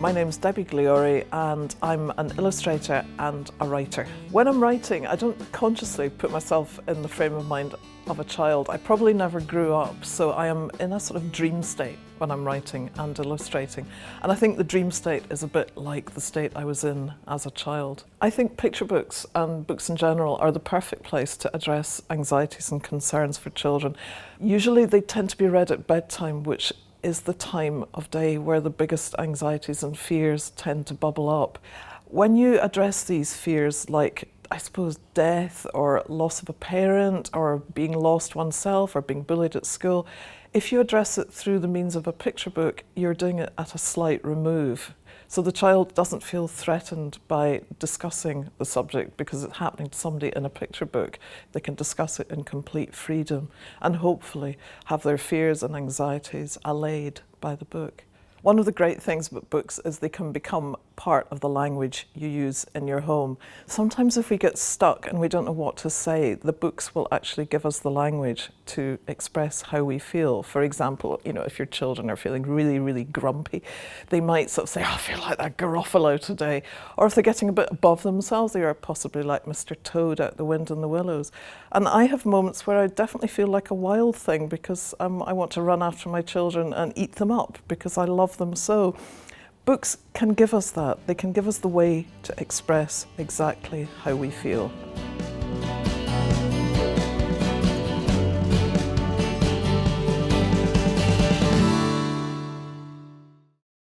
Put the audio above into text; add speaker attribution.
Speaker 1: My name's Debi Gliori and I'm an illustrator and a writer. When I'm writing, I don't consciously put myself in the frame of mind of a child. I probably never grew up, so I am in a sort of dream state when I'm writing and illustrating. And I think the dream state is a bit like the state I was in as a child. I think picture books and books in general are the perfect place to address anxieties and concerns for children. Usually they tend to be read at bedtime, which is the time of day where the biggest anxieties and fears tend to bubble up. When you address these fears, like I suppose death or loss of a parent or being lost oneself or being bullied at school, if you address it through the means of a picture book, you're doing it at a slight remove. So the child doesn't feel threatened by discussing the subject because it's happening to somebody in a picture book. They can discuss it in complete freedom and hopefully have their fears and anxieties allayed by the book. One of the great things about books is they can become part of the language you use in your home. Sometimes if we get stuck and we don't know what to say, the books will actually give us the language to express how we feel. For example, if your children are feeling really, really grumpy, they might sort of say, "Oh, I feel like that Garofalo today." Or if they're getting a bit above themselves, they are possibly like Mr. Toad out the wind in the willows. And I have moments where I definitely feel like a wild thing because I want to run after my children and eat them up because I love them so. Books can give us that. They can give us the way to express exactly how we feel.